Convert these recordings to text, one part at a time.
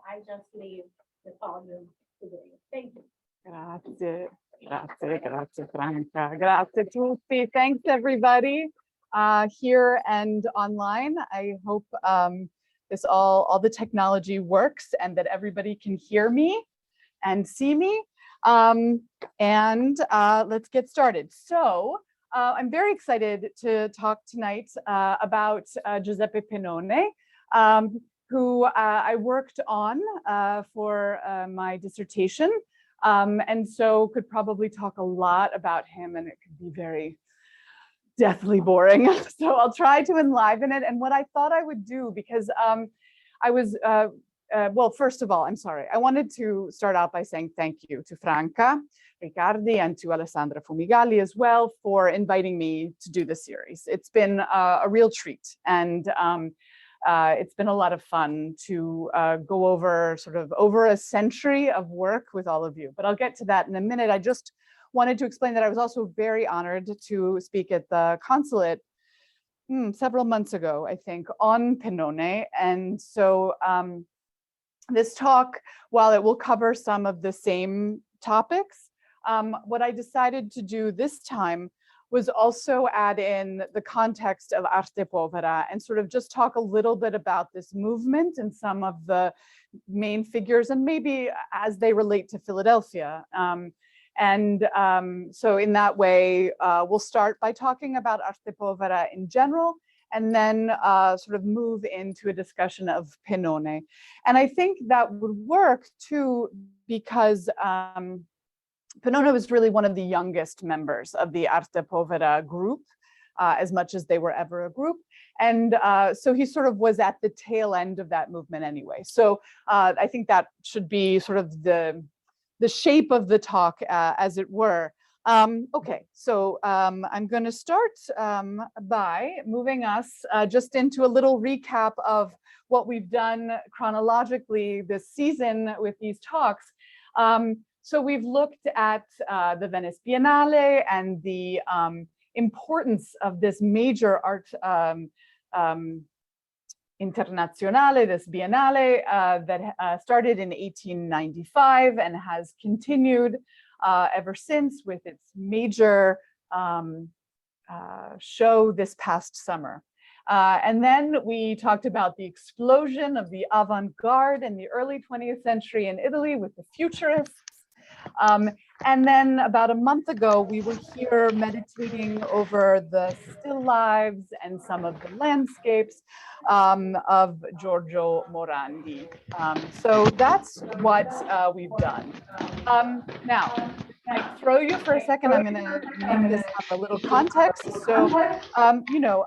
I just leave the podium to Greer. Thank you. Grazie, grazie Franca, grazie tutti. Thanks everybody here and online. I hope this all the technology works and that everybody can hear me and see me. Let's get started. So I'm very excited to talk tonight about Giuseppe Penone, who I worked on for my dissertation. And so could probably talk a lot about him, and it could be very deathly boring. So I'll try to enliven it. And what I thought I would do, because I was, well, first of all, I'm sorry. I wanted to start out by saying thank you to Franca Riccardi and to Alessandra Fumigalli as well for inviting me to do this series. It's been a real treat, and it's been a lot of fun to go over over a century of work with all of you, but I'll get to that in a minute. I just wanted to explain that I was also very honored to speak at the consulate several months ago, I think, on Penone. And so this talk, while it will cover some of the same topics, what I decided to do this time was also add in the context of arte povera and sort of just talk a little bit about this movement and some of the main figures, and maybe as they relate to Philadelphia. So in that way, we'll start by talking about arte povera in general, and then sort of move into a discussion of Penone. And I think that would work too, because Penone was really one of the youngest members of the arte povera group, as much as they were ever a group. And so he sort of was at the tail end of that movement anyway. So I think that should be sort of the shape of the talk, as it were. Okay, so I'm going to start by moving us just into a little recap of what we've done chronologically this season with these talks. So we've looked at the Venice Biennale and the importance of this major art internazionale, this Biennale that started in 1895 and has continued ever since with its major show this past summer. And then we talked about the explosion of the avant-garde in the early 20th century in Italy with the Futurists. And then about a month ago, we were here meditating over the still lives and some of the landscapes of Giorgio Morandi. So that's what we've done. Now, I throw you for a second. I'm going to make this have a little context. So, you know,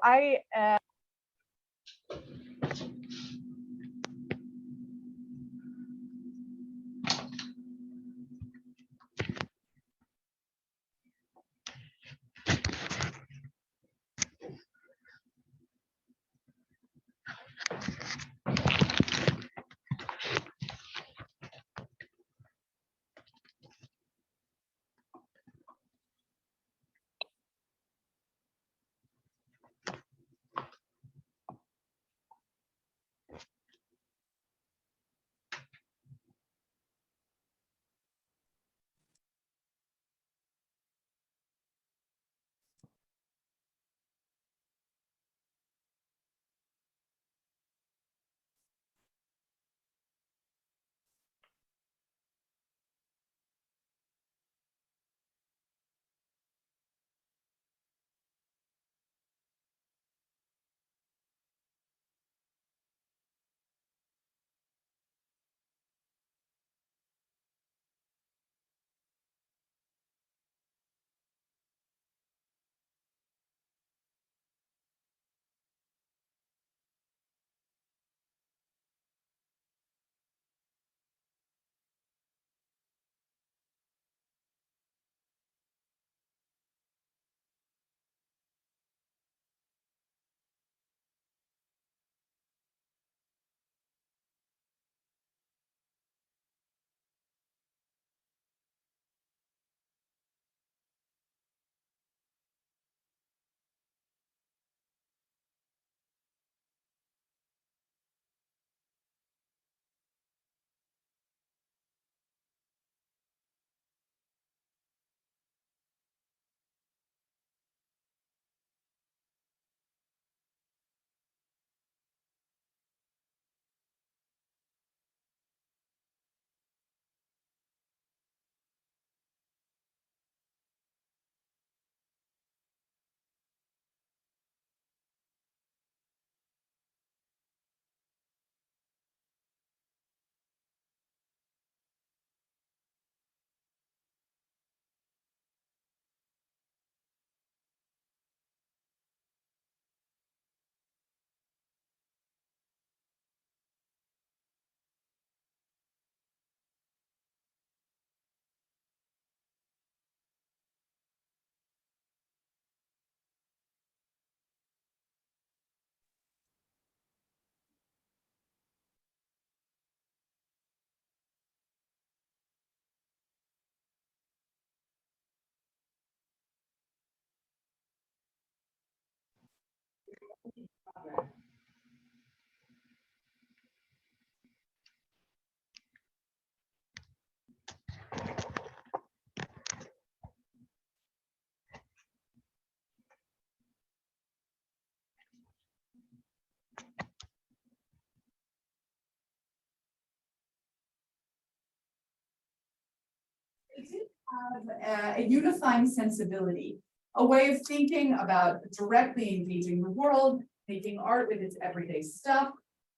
it did have a unifying sensibility, a way of thinking about directly engaging the world, making art with its everyday stuff,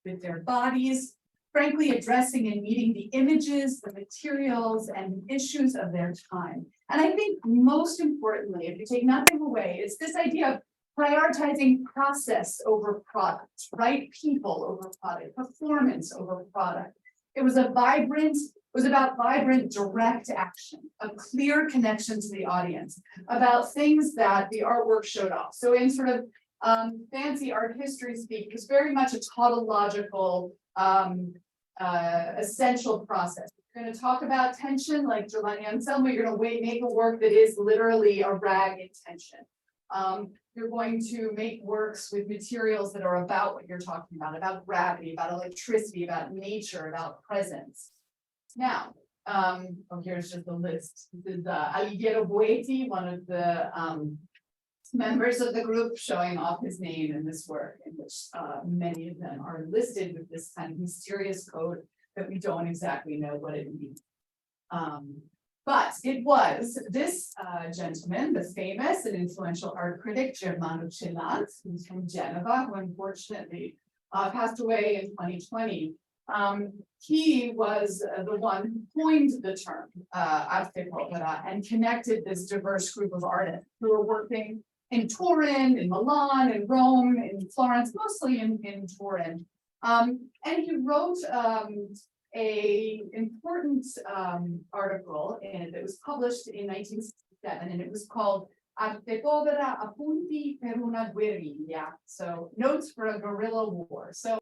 with their bodies, frankly, addressing and meeting the images, the materials, and the issues of their time. And I think most importantly, if you take nothing away, it's this idea of prioritizing process over product, right? People over product, performance over product. It was about vibrant, direct action, a clear connection to the audience, about things that the artwork showed off. So in sort of fancy art history speak, it was very much a tautological, essential process. You're going to talk about tension, like Giovanni Anselmo. You're going to make a work that is literally a rag in tension. You're going to make works with materials that are about what you're talking about gravity, about electricity, about nature, about presence. Now, here's just a list. This is Alighiero Boeti, one of the members of the group, showing off his name in this work, in which many of them are listed with this kind of mysterious code that we don't exactly know what it means. But it was this gentleman, the famous and influential art critic, Germano Celant, who's from Genova, who unfortunately passed away in 2020. He was the one who coined the term arte povera and connected this diverse group of artists who were working in Turin, in Milan, in Rome, in Florence, mostly in Turin. And he wrote a important article that was published in 1967, and it was called Arte Povera, Appunti per una guerriglia. So notes for a guerrilla war. So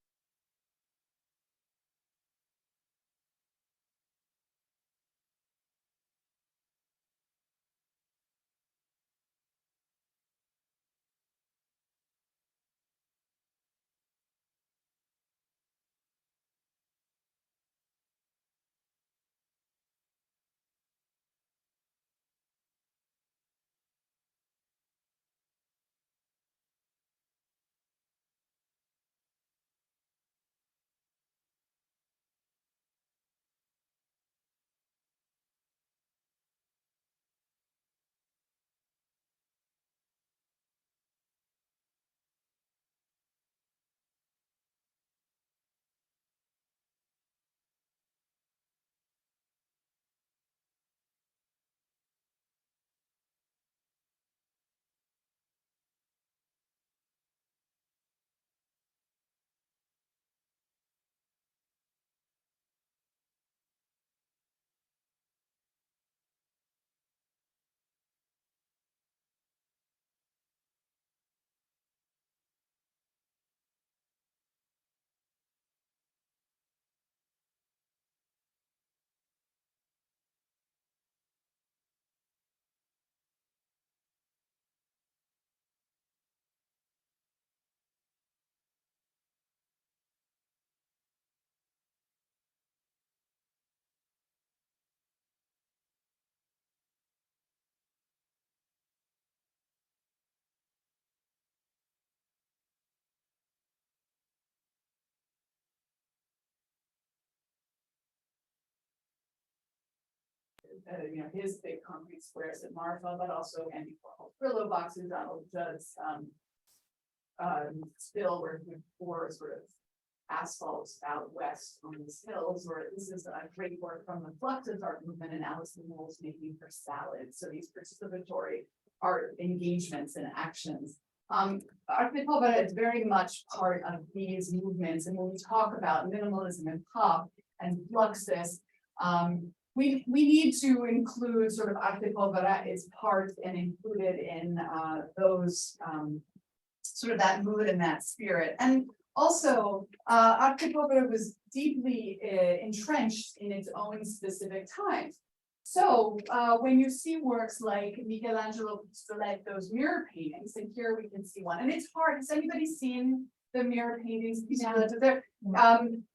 his big concrete squares at Marfa, but also Andy Warhol Brillo boxes, Donald Judd's still where he pour sort of asphalt out west on these hills, or this is a great work from the Fluxus art movement and Alison Knowles making her salad. So these participatory art engagements and actions. Arte Povera is very much part of these movements. And when we talk about minimalism and pop and Fluxus, we need to include sort of Arte Povera as part and included in those sort of that mood and that spirit. And also, Arte Povera was deeply entrenched in its own specific times. So when you see works like Michelangelo Pistoletto's mirror paintings, and here we can see one, and it's hard. Has anybody seen the mirror paintings?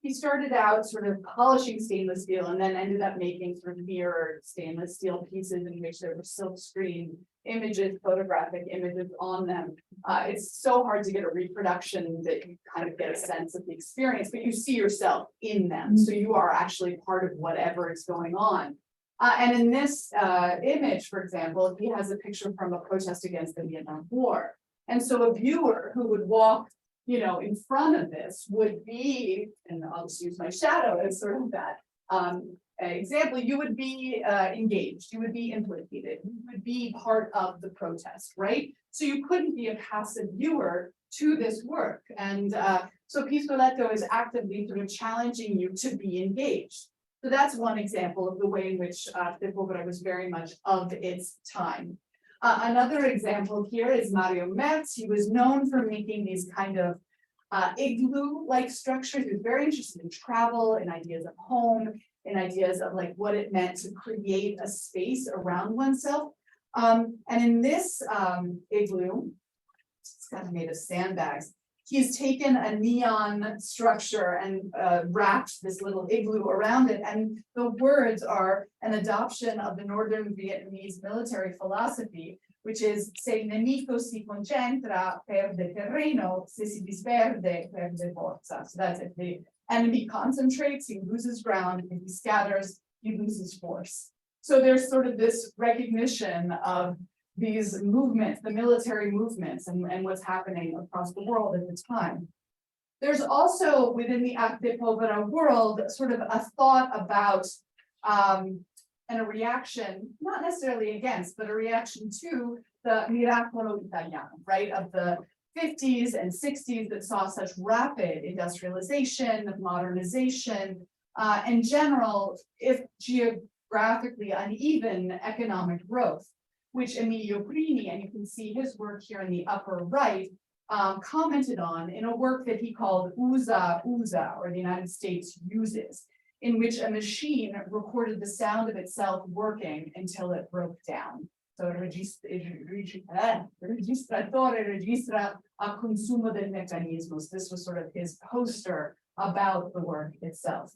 He started out sort of polishing stainless steel and then ended up making sort of mirrored stainless steel pieces in which there were silk screen images, photographic images on them. It's so hard to get a reproduction that you kind of get a sense of the experience, but you see yourself in them. So you are actually part of whatever is going on. And in this image, for example, he has a picture from a protest against the Vietnam War. And so a viewer who would walk, in front of this would be, and I'll just use my shadow as sort of that example, you would be engaged, you would be implicated, you would be part of the protest, right? So you couldn't be a passive viewer to this work. And so Pistoletto is actively sort of challenging you to be engaged. So that's one example of the way in which the povera was very much of its time. Another example here is Mario Merz. He was known for making these kind of igloo-like structures. He was very interested in travel, in ideas of home, in ideas of like what it meant to create a space around oneself. And in this igloo, it's kind of made of sandbags. He's taken a neon structure and wrapped this little igloo around it. And the words are an adoption of the Northern Vietnamese military philosophy, which is se il nemico si concentra, perde terreno, se si disperde, perde forza. So that's it. The enemy concentrates, he loses ground. If he scatters, he loses force. So there's sort of this recognition of these movements, the military movements, and what's happening across the world at the time. There's also within the arte povera world sort of a thought about and a reaction, not necessarily against, but a reaction to the miracolo italiano, right, of the 50s and 60s that saw such rapid industrialization, modernization, in general, if geographically uneven economic growth, which Emilio Prini, and you can see his work here in the upper right, commented on in a work that he called Usa, or the United States Uses, in which a machine recorded the sound of itself working until it broke down. So il registratore registra a consumo del meccanismo. So this was sort of his poster about the work itself.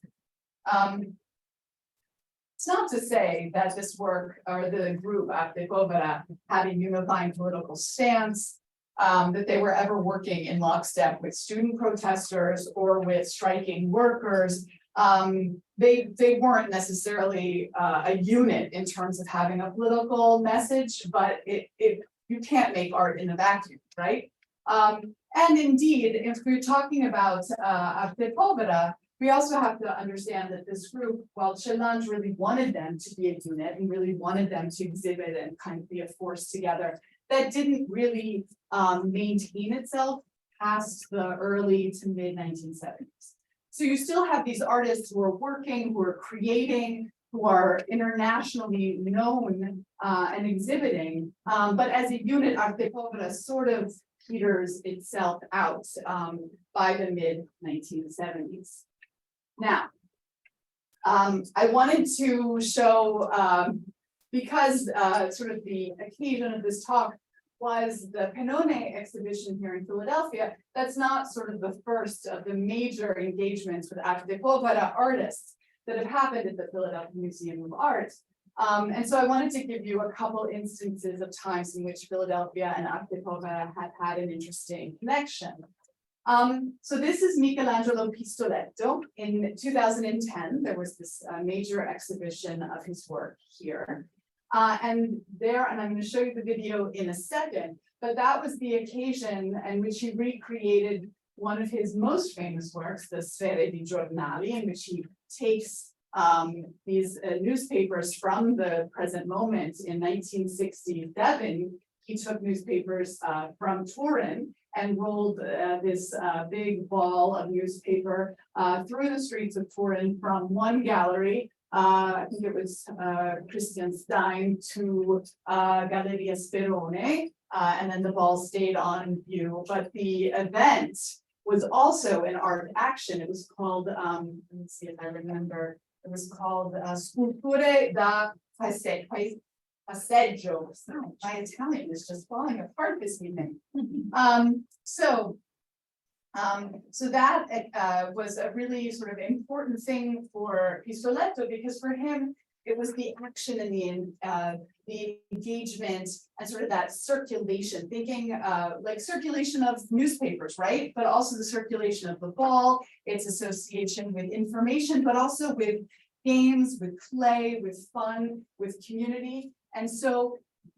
It's not to say that this work or the group Arte Povera had a unifying political stance, that they were ever working in lockstep with student protesters or with striking workers. They weren't necessarily a unit in terms of having a political message, but you can't make art in a vacuum, right? And indeed, if we're talking about Arte Povera, we also have to understand that this group, while Celange really wanted them to be a unit and really wanted them to exhibit and kind of be a force together, that didn't really maintain itself past the early to mid 1970s. So you still have these artists who are working, who are creating, who are internationally known and exhibiting, but as a unit, Arte Povera sort of peters itself out by the mid 1970s. Now, I wanted to show, because sort of the occasion of this talk was the Penone exhibition here in Philadelphia, that's not sort of the first of the major engagements with Arte Povera artists that have happened at the Philadelphia Museum of Art. And so I wanted to give you a couple instances of times in which Philadelphia and Arte Povera have had an interesting connection. So this is Michelangelo Pistoletto. In 2010, there was this major exhibition of his work here. And I'm going to show you the video in a second, but that was the occasion in which he recreated one of his most famous works, the Sfere di Giornali, in which he takes these newspapers from the present moment. In 1967, he took newspapers from Turin and rolled this big ball of newspaper through the streets of Turin from one gallery, I think it was Christian Stein, to Galleria Penone, and then the ball stayed on view. But the event was also an art action. It was called, let me see if I remember, it was called Sculture da Passeggio. My Italian is just falling apart this evening. So that was a really sort of important thing for Pistoletto, because for him, it was the action and the engagement and sort of that circulation, thinking like circulation of newspapers, right? But also the circulation of the ball, its association with information, but also with games, with play, with fun, with community. And so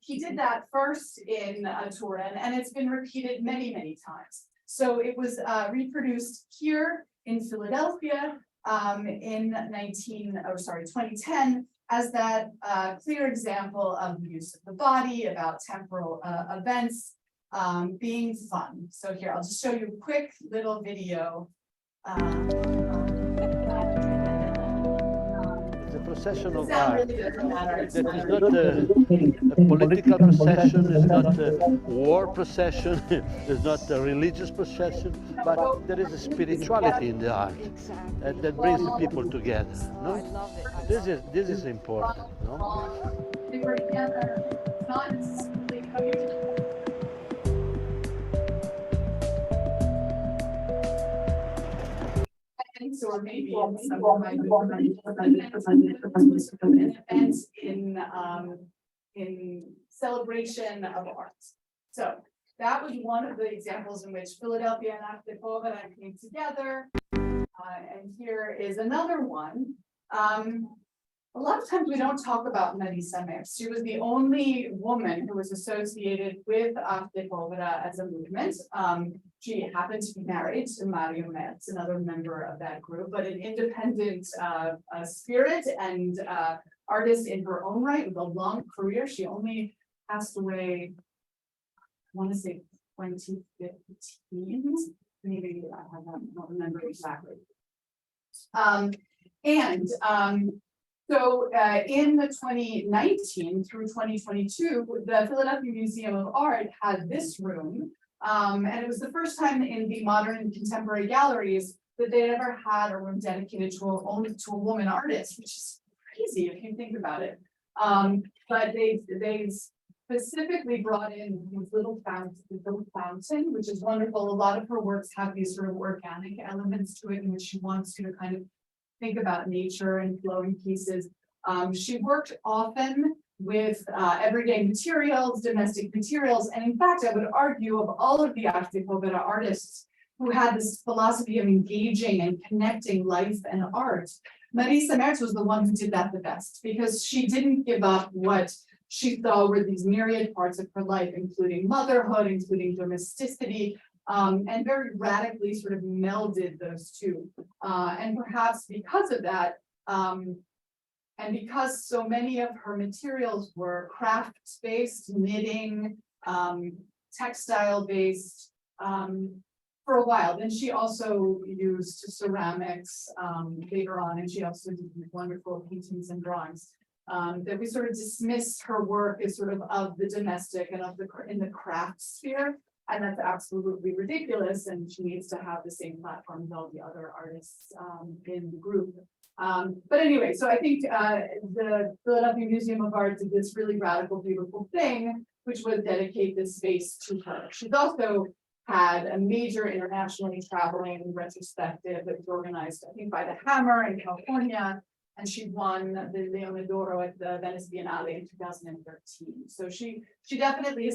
he did that first in Turin, and it's been repeated many, many times. So it was reproduced here in Philadelphia in 2010 as that clear example of the use of the body, about temporal events being fun. So here, I'll just show you a quick little video. It's a procession of Sound art. really doesn't matter. That is not a political procession, it's not a war procession, it's not a religious procession, but there is a spirituality in the art that brings the people together. No? I love it. This is important. No? They were together, not necessarily coming. Or maybe it's some event in celebration of art. So that was one of the examples in which Philadelphia and Arte Povera came together. And here is another one. A lot of times we don't talk about Marisa Merz. She was the only woman who was associated with Arte Povera as a movement. She happened to be married to Mario Merz, another member of that group, but an independent spirit and artist in her own right with a long career. She only passed away, I want to say 2015. Maybe I don't remember exactly. So in the 2019 through 2022, the Philadelphia Museum of Art had this room. And it was the first time in the modern contemporary galleries that they ever had a room dedicated to a woman artist, which is crazy if you think about it. But they specifically brought in these little fountain, which is wonderful. A lot of her works have these sort of organic elements to it, in which she wants you to kind of think about nature and flowing pieces. She worked often with everyday materials, domestic materials, and in fact, I would argue of all of the Arte Povera artists who had this philosophy of engaging and connecting life and art, Marisa Merz was the one who did that the best, because she didn't give up what she saw were these myriad parts of her life, including motherhood, including domesticity, and very radically sort of melded those two. And perhaps because of that, and because so many of her materials were craft-based, knitting, textile-based, for a while. Then she also used ceramics later on, and she also did wonderful paintings and drawings. That we sort of dismissed her work as sort of the domestic and in the craft sphere. And that's absolutely ridiculous, and she needs to have the same platform as all the other artists in the group. But anyway, so I think the Philadelphia Museum of Art did this really radical, beautiful thing, which was dedicate this space to her. She's also had a major internationally traveling retrospective that was organized, I think, by the Hammer in California, and she won the Leone d'Oro at the Venice Biennale in 2013. So she definitely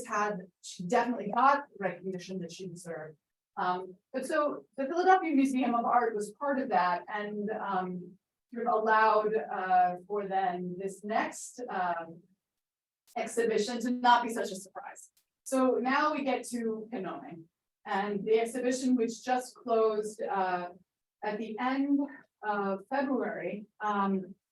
got recognition that she deserved. But so the Philadelphia Museum of Art was part of that, and sort of allowed for then this next exhibition to not be such a surprise. So now we get to Penone, and the exhibition, which just closed at the end of February,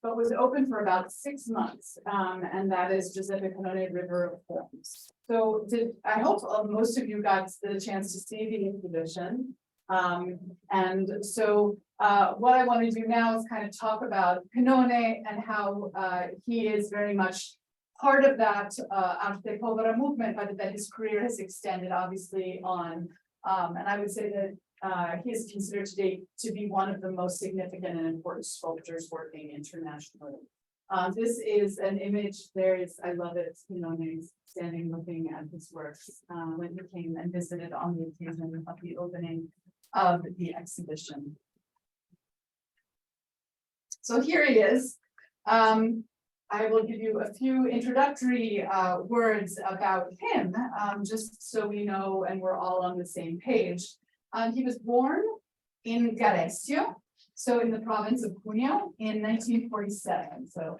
but was open for about 6 months, and that is Giuseppe Penone, River of Forms. So I hope most of you got the chance to see the exhibition. And so what I want to do now is kind of talk about Penone and how he is very much part of that Arte Povera movement, but that his career has extended obviously on. And I would say that he is considered today to be one of the most significant and important sculptors working internationally. This is an image. I love it. Penone standing looking at his works when he came and visited on the occasion of the opening of the exhibition. So here he is. I will give you a few introductory words about him, just so we know and we're all on the same page. He was born in Garesio, so in the province of Cuneo in 1947. So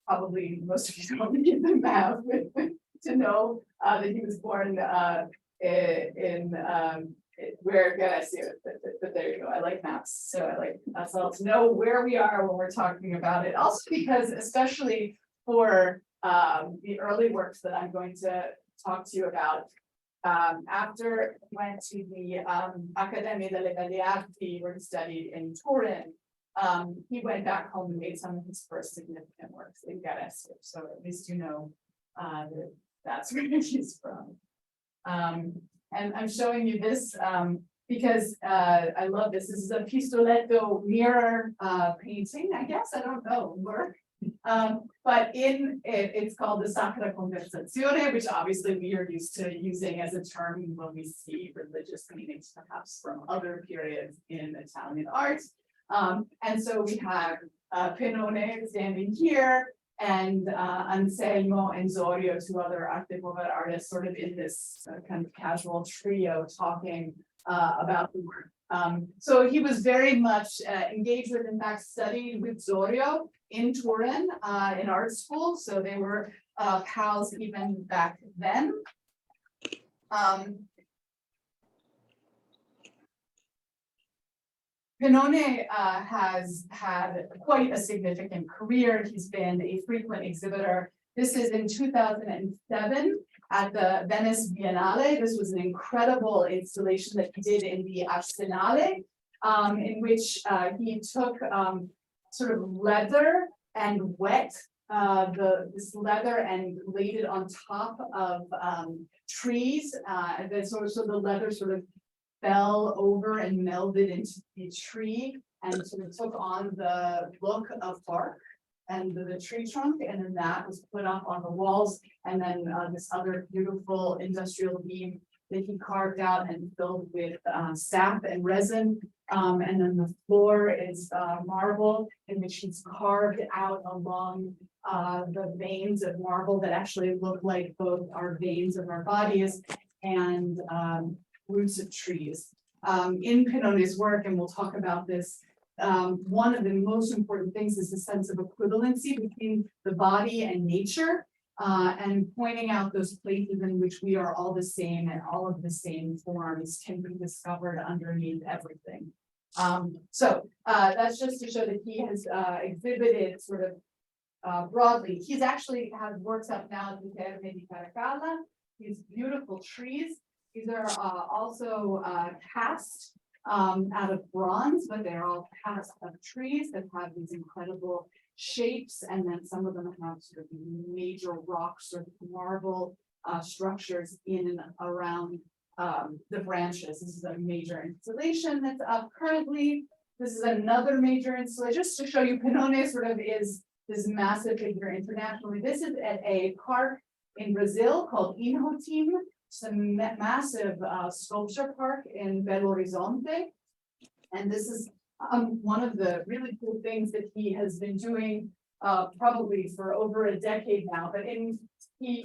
probably most of you don't need the map to know that he was born in where can I see it? But there you go. I like maps, so I like us all to know where we are when we're talking about it. Also because, especially for the early works that I'm going to talk to you about, after he went to the Accademia delle Belle Arti, where he studied in Turin, he went back home and made some of his first significant works in Gorizia. So at least you know that that's where he's from. And I'm showing you this because I love this. This is a pistoletto mirror painting, I guess. I don't know, work. But in it, it's called the Sacra Conversazione, which obviously we are used to using as a term when we see religious paintings, perhaps from other periods in Italian art. And so we have Penone standing here, and Anselmo and Zorio, two other arte povera artists, sort of in this kind of casual trio talking about the work. So he was very much engaged with, in fact, studied with Zorio in Turin in art school. So they were pals even back then. Penone has had quite a significant career. He's been a frequent exhibitor. This is in 2007 at the Venice Biennale. This was an incredible installation that he did in the Arsenale, in which he took sort of leather and wet this leather and laid it on top of trees. And then so the leather sort of fell over and melded into the tree and sort of took on the look of bark and the tree trunk, and then that was put up on the walls, and then this other beautiful industrial beam that he carved out and filled with sap and resin, and then the floor is marble in which he's carved out along the veins of marble that actually look like both our veins of our bodies and roots of trees. In Penone's work, and we'll talk about this, one of the most important things is the sense of equivalency between the body and nature, and pointing out those places in which we are all the same and all of the same forms can be discovered underneath everything. So that's just to show that he has exhibited sort of broadly. He's actually has works up now at the Terme di Caracalla, these beautiful trees. These are also cast out of bronze, but they're all cast of trees that have these incredible shapes, and then some of them have sort of major rocks or marble structures in and around the branches. This is a major installation that's up currently. This is another major installation, just to show you Penone sort of is this massive figure internationally. This is at a park in Brazil called Inhotim. It's a massive sculpture park in Belo Horizonte. And this is one of the really cool things that he has been doing probably for over a decade now. But he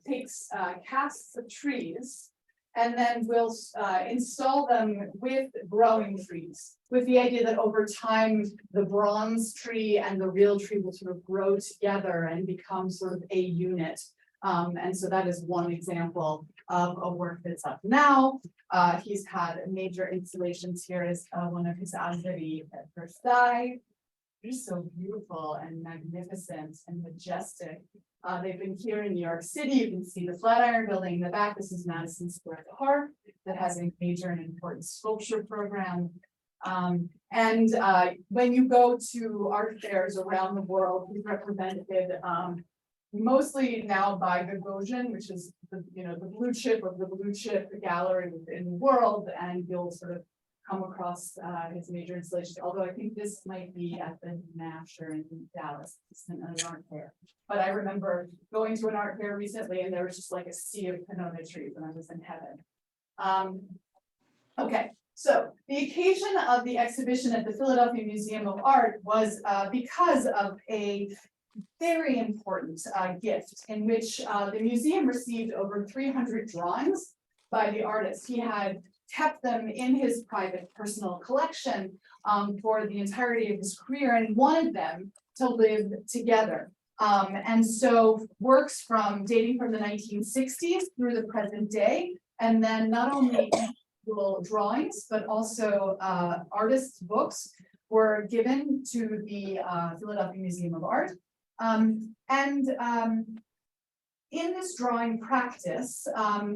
takes casts of trees and then will install them with growing trees, with the idea that over time, the bronze tree and the real tree will sort of grow together and become sort of a unit. And so that is one example of a work that's up now. He's had major installations here as one of his alberi at Versailles. They're so beautiful and magnificent and majestic. They've been here in New York City. You can see the Flatiron Building in the back. This is Madison Square Park that has a major and important sculpture program. And when you go to art fairs around the world, he's represented mostly now by Gagosian, which is the blue chip of the blue chip gallery in the world, and you'll sort of come across his major installations. Although I think this might be at the Nasher in Dallas. It's an art fair. But I remember going to an art fair recently, and there was just like a sea of Penone trees, and I was in heaven. Okay. So the occasion of the exhibition at the Philadelphia Museum of Art was because of a very important gift in which the museum received over 300 drawings by the artist. He had kept them in his private personal collection, for the entirety of his career and wanted them to live together. And so works from dating from the 1960s through the present day, and then not only individual drawings, but also artists' books were given to the Philadelphia Museum of Art. In this drawing practice,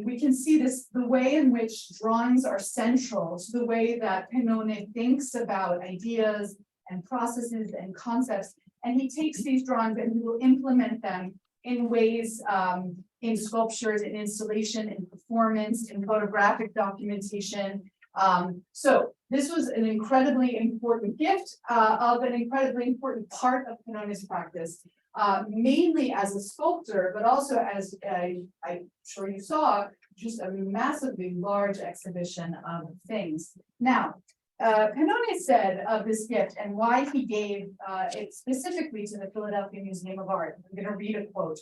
we can see the way in which drawings are central to the way that Penone thinks about ideas and processes and concepts. And he takes these drawings and he will implement them in ways in sculptures, in installation, in performance, in photographic documentation. So this was an incredibly important gift of an incredibly important part of Penone's practice. Mainly as a sculptor, but also as I'm sure you saw, just a massively large exhibition of things. Now, Penone said of this gift and why he gave it specifically to the Philadelphia Museum of Art. I'm going to read a quote.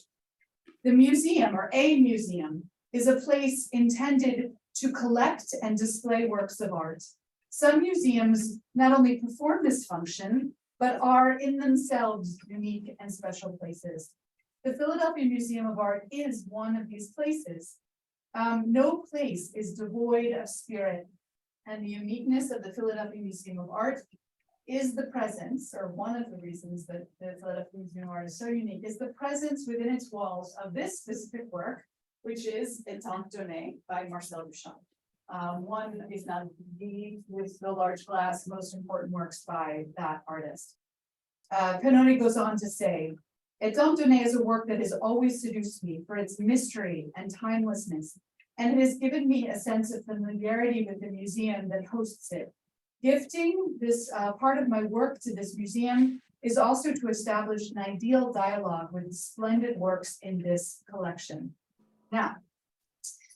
The museum, or a museum, is a place intended to collect and display works of art. Some museums not only perform this function, but are in themselves unique and special places. The Philadelphia Museum of Art is one of these places. No place is devoid of spirit, and the uniqueness of the Philadelphia Museum of Art is the presence, or one of the reasons that the Philadelphia Museum of Art is so unique, is the presence within its walls of this specific work, which is Étant Donné by Marcel Duchamp. One is not the, with the large glass, most important works by that artist. Penone goes on to say, Étant Donné is a work that has always seduced me for its mystery and timelessness, and it has given me a sense of familiarity with the museum that hosts it. Gifting this part of my work to this museum is also to establish an ideal dialogue with splendid works in this collection. Now,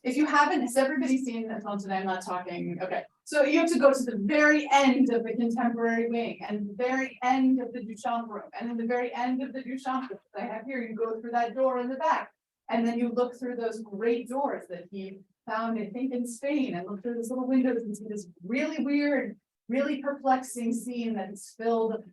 if you haven't, has everybody seen Étant Donné? I'm not talking, okay. So you have to go to the very end of the contemporary wing and the very end of the Duchamp room. And then the very end of the Duchamp room that I have here, you go through that door in the back. And then you look through those great doors that he found, I think, in Spain, and look through those little windows and see this really weird, really perplexing scene that has filled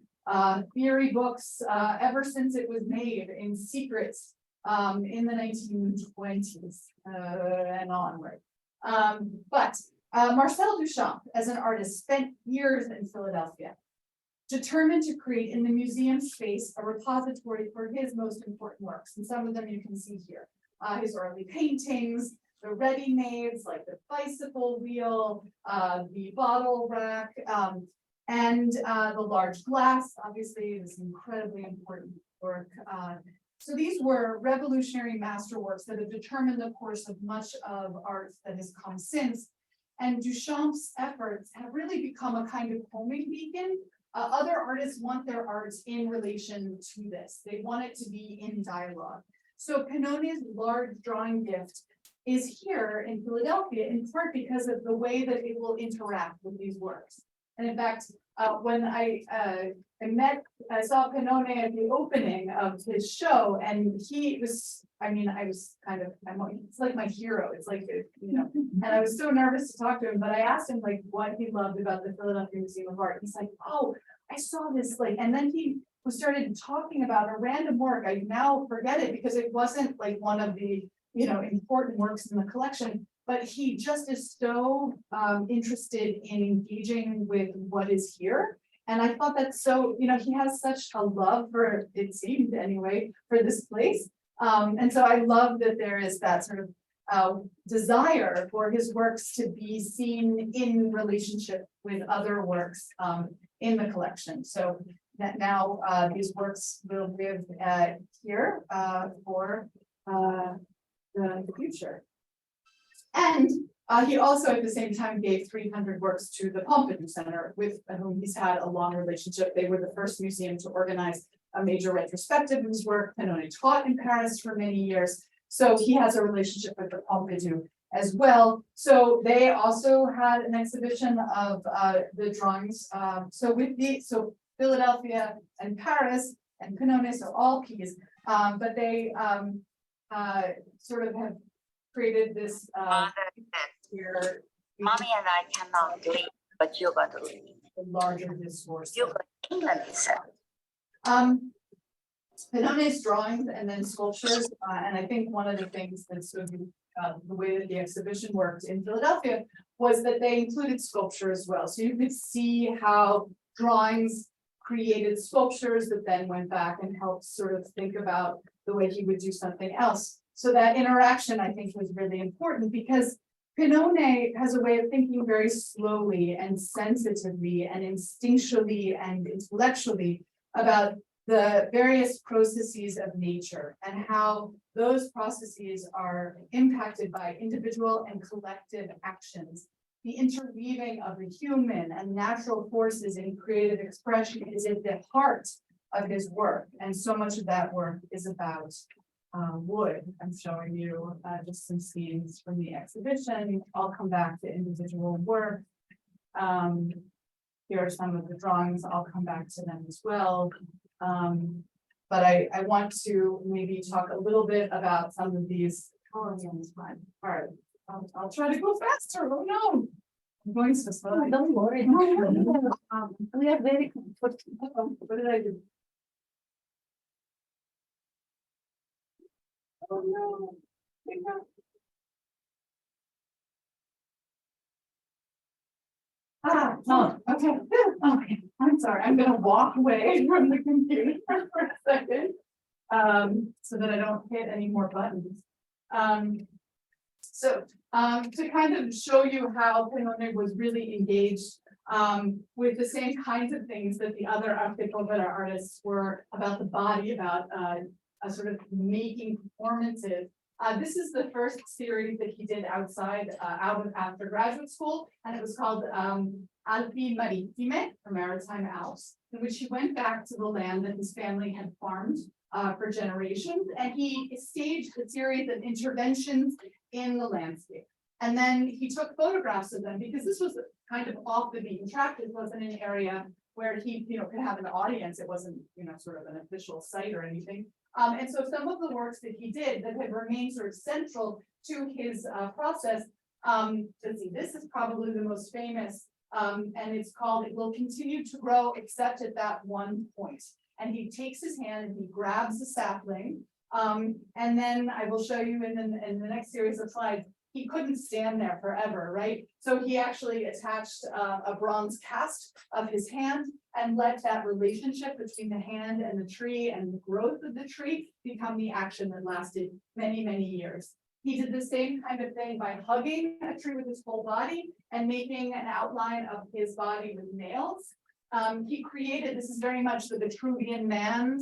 theory books ever since it was made in secrets in the 1920s and onward. But Marcel Duchamp, as an artist, spent years in Philadelphia, determined to create in the museum space a repository for his most important works. And some of them you can see here. His early paintings, the ready-mades, like the bicycle wheel, the bottle rack, and the large glass, obviously, this incredibly important work. So these were revolutionary masterworks that have determined the course of much of art that has come since. And Duchamp's efforts have really become a kind of homing beacon. Other artists want their arts in relation to this. They want it to be in dialogue. So Penone's large drawing gift is here in Philadelphia, in part because of the way that it will interact with these works. And in fact, when I saw Penone at the opening of his show, and he was, I mean, I was kind of, it's like my hero. It's like, you know, and I was so nervous to talk to him, but I asked him like what he loved about the Philadelphia Museum of Art. He's like, oh, I saw this, like, and then he started talking about a random work. I now forget it because it wasn't like one of the, you know, important works in the collection, but he just is so interested in engaging with what is here. And I thought that's so, you know, he has such a love for, it seemed anyway, for this place. And so I love that there is that sort of desire for his works to be seen in relationship with other works in the collection. So that now these works will live here for the future. And he also at the same time gave 300 works to the Pompidou Center, with whom he's had a long relationship. They were the first museum to organize a major retrospective of his work. Penone taught in Paris for many years. So he has a relationship with the Pompidou as well. So they also had an exhibition of the drawings. So Philadelphia and Paris and Penone, so all P's, but they sort of have created this here. Mommy and I cannot leave, but you're going to leave. the larger discourse. Penone's drawings and then sculptures, and I think one of the things that's sort of the way that the exhibition worked in Philadelphia was that they included sculpture as well. So you could see how drawings created sculptures that then went back and helped sort of think about the way he would do something else. So that interaction, I think, was really important because Penone has a way of thinking very slowly and sensitively and instinctually and intellectually about the various processes of nature and how those processes are impacted by individual and collective actions. The interweaving of the human and natural forces in creative expression is at the heart of his work. And so much of that work is about wood. I'm showing you just some scenes from the exhibition. I'll come back to individual work. Here are some of the drawings. I'll come back to them as well. But I want to maybe talk a little bit about some of these colors on this one. All right, I'll try to go faster. Oh no, I'm going so slow. Oh, don't worry. We are very comfortable. What did I do? Oh no. No, okay, okay, I'm sorry, I'm gonna walk away from the computer for a second. So that I don't hit any more buttons. To kind of show you how Penone was really engaged with the same kinds of things that the other arte povera artists were about the body, about a sort of making performances. This is the first series that he did outside, after graduate school, and it was called Alpi Marittime, or Maritime Alps, in which he went back to the land that his family had farmed for generations, and he staged a series of interventions in the landscape. And then he took photographs of them because this was kind of off the beaten track. It wasn't an area where he, could have an audience. It wasn't, sort of an official site or anything. And so some of the works that he did that had remained sort of central to his process, let's see, this is probably the most famous, and it's called "It Will Continue to Grow Except at That One Point." And he takes his hand and he grabs a sapling, and then I will show you in the next series of slides, he couldn't stand there forever, right? So he actually attached a bronze cast of his hand and let that relationship between the hand and the tree and the growth of the tree become the action that lasted many, many years. He did the same kind of thing by hugging a tree with his whole body and making an outline of his body with nails. He created, this is very much the Vitruvian man,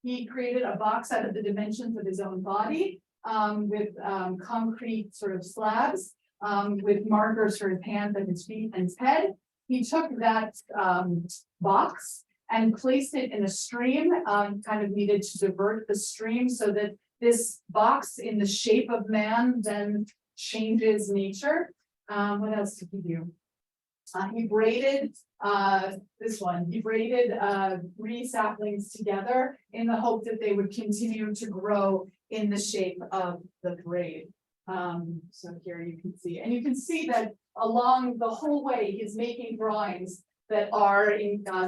he created a box out of the dimensions of his own body, with concrete sort of slabs, with markers for his hands and his feet and his head. He took that box and placed it in a stream, kind of needed to divert the stream so that this box in the shape of man then changes nature. What else did he do? He braided he braided 3 saplings together in the hope that they would continue to grow in the shape of the braid. So here you can see, and you can see that along the whole way, he's making drawings that are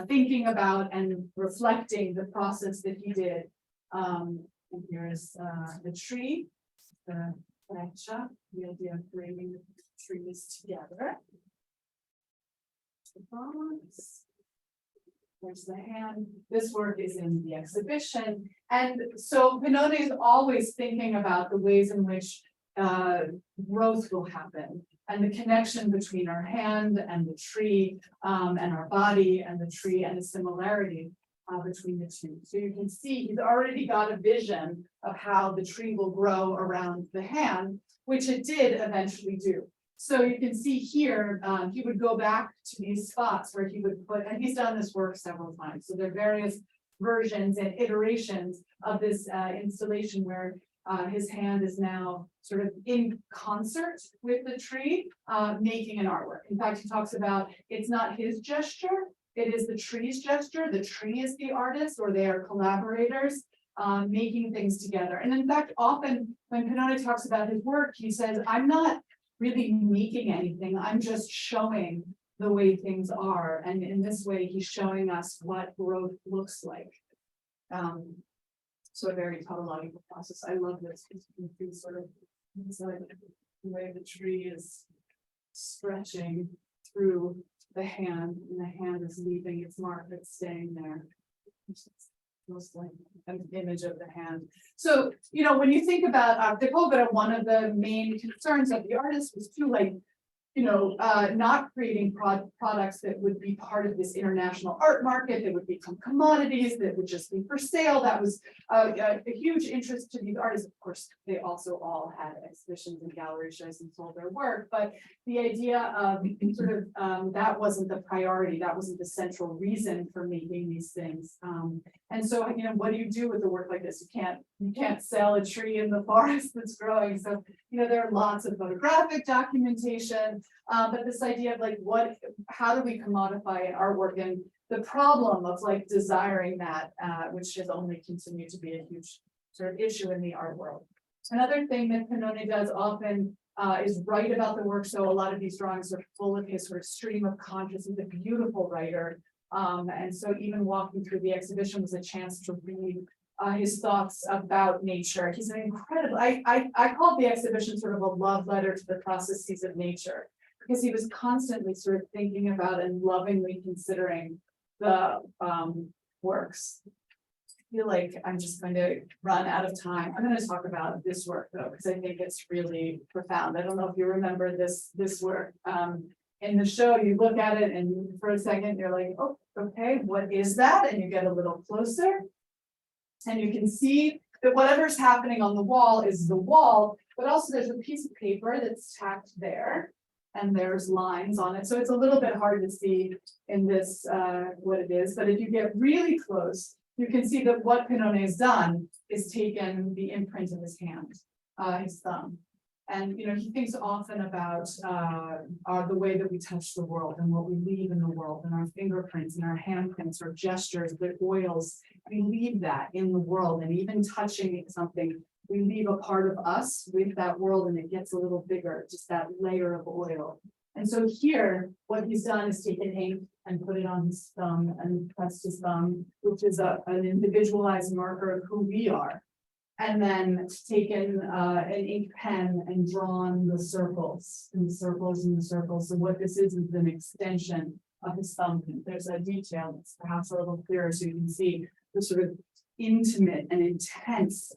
thinking about and reflecting the process that he did. And here's the tree, the freccia, the idea of bringing the trees together. There's the hand. This work is in the exhibition. And so Penone is always thinking about the ways in which growth will happen and the connection between our hand and the tree, and our body and the tree, and the similarity between the two. So you can see he's already got a vision of how the tree will grow around the hand, which it did eventually do. So you can see here, he would go back to these spots where he would put, and he's done this work several times. So there are various versions and iterations of this installation where his hand is now sort of in concert with the tree, making an artwork. In fact, he talks about it's not his gesture, it is the tree's gesture. The tree is the artist, or they are collaborators, making things together. And in fact, often when Penone talks about his work, he says, I'm not really making anything, I'm just showing the way things are. And in this way, he's showing us what growth looks like. So a very tautological process. I love this. You can see sort of inside the way the tree is stretching through the hand, and the hand is leaving its mark, it's staying there. Most like an image of the hand. So, you know, when you think about Art Deco, one of the main concerns of the artist was to, like, you know, not creating products that would be part of this international art market, that would become commodities, that would just be for sale. That was a huge interest to these artists. Of course, they also all had exhibitions and gallery shows and sold their work, but the idea of sort of that wasn't the priority. That wasn't the central reason for making these things. And so, you know, what do you do with a work like this? You can't sell a tree in the forest that's growing. So, you know, there are lots of photographic documentation, but this idea of like, how do we commodify artwork, and the problem of like desiring that, which has only continued to be a huge sort of issue in the art world. Another thing that Penone does often is write about the work. So a lot of these drawings are full of his sort of stream of consciousness. He's a beautiful writer. And so even walking through the exhibition was a chance to read his thoughts about nature. He's an incredible, I called the exhibition sort of a love letter to the processes of nature, because he was constantly sort of thinking about and lovingly considering the works. I feel like I'm just going to run out of time. I'm going to talk about this work though, because I think it's really profound. I don't know if you remember this work. In the show, you look at it and for a second, you're like, oh, okay, what is that? And you get a little closer and you can see that whatever's happening on the wall is the wall, but also there's a piece of paper that's tacked there and there's lines on it. So it's a little bit hard to see in this, what it is, but if you get really close, you can see that what Penone has done is taken the imprint of his hand, his thumb. And, you know, he thinks often about the way that we touch the world and what we leave in the world, and our fingerprints and our handprints or gestures, the oils, we leave that in the world. And even touching something, we leave a part of us with that world, and it gets a little bigger, just that layer of oil. And so here, what he's done is taken ink and put it on his thumb and pressed his thumb, which is an individualized marker of who we are. And then taken an ink pen and drawn the circles and the circles and the circles. So what this is an extension of his thumbprint. There's a detail that's perhaps a little clearer so you can see the sort of intimate and intense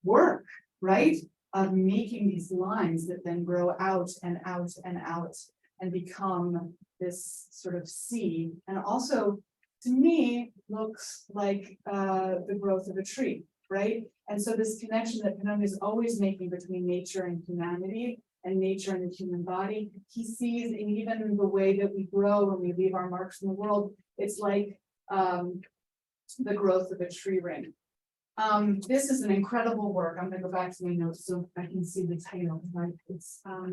work, right? Of making these lines that then grow out and out and out and become this sort of sea. And also, to me, looks like the growth of a tree, right? And so this connection that Penone is always making between nature and humanity and nature and the human body, he sees in even the way that we grow when we leave our marks in the world, it's like the growth of a tree ring. This is an incredible work. I'm going to go back to my notes so I can see the title. Right? It's, I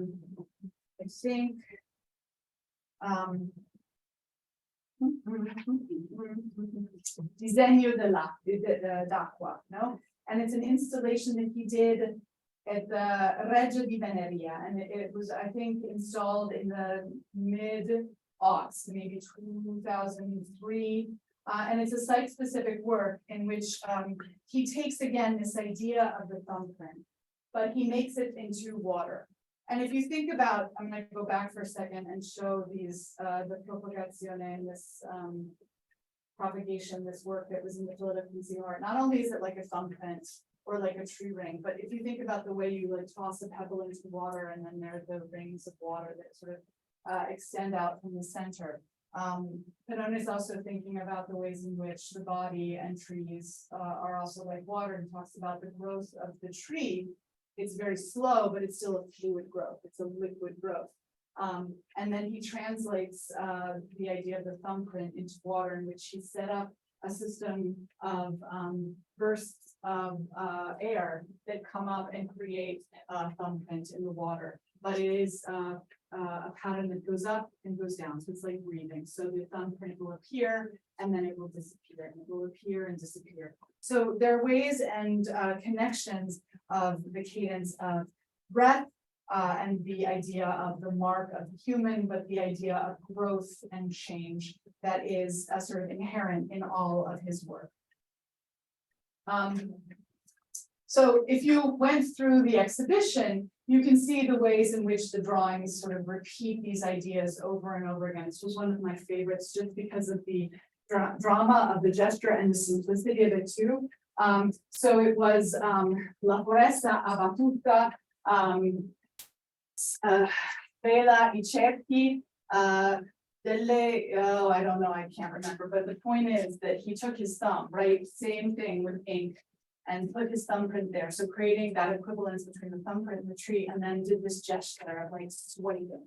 think, Disegno d'acqua, no? And it's an installation that he did at the Reggio di Veneria, and it was, I think, installed in the mid-aughts, maybe 2003. And it's a site-specific work in which he takes again this idea of the thumbprint, but he makes it into water. And if you think about, I'm going to go back for a second and show these, the propagazione and this propagation, this work that was in the Philadelphia Museum of Art. Not only is it like a thumbprint or like a tree ring, but if you think about the way you like toss a pebble into water and then there are the rings of water that sort of extend out from the center. Penone is also thinking about the ways in which the body and trees are also like water, and talks about the growth of the tree. It's very slow, but it's still a fluid growth. It's a liquid growth. And then he translates the idea of the thumbprint into water, in which he set up a system of bursts of air that come up and create a thumbprint in the water. But it is a pattern that goes up and goes down. So it's like breathing. So the thumbprint will appear and then it will disappear, and it will appear and disappear. So there are ways and connections of the cadence of breath and the idea of the mark of the human, but the idea of growth and change that is sort of inherent in all of his work. So if you went through the exhibition, you can see the ways in which the drawings sort of repeat these ideas over and over again. This was one of my favorites just because of the drama of the gesture and the simplicity of it too. So it was La foresta abbattuta, Vela I cerchi, I don't know, I can't remember, but the point is that he took his thumb, right? Same thing with ink, and put his thumbprint there. So creating that equivalence between the thumbprint and the tree, and then did this gesture of like swiping,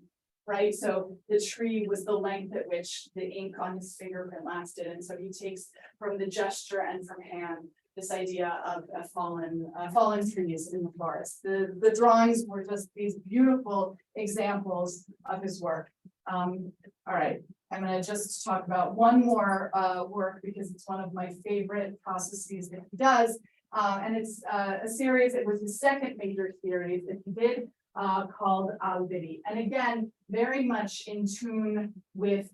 right? So the tree was the length at which the ink on his fingerprint lasted. And so he takes from the gesture and from hand this idea of fallen trees in the forest. The drawings were just these beautiful examples of his work. All right, I'm going to just talk about one more work because it's one of my favorite processes that he does. And it's a series, it was his second major series that he did called Alberi. And again, very much in tune with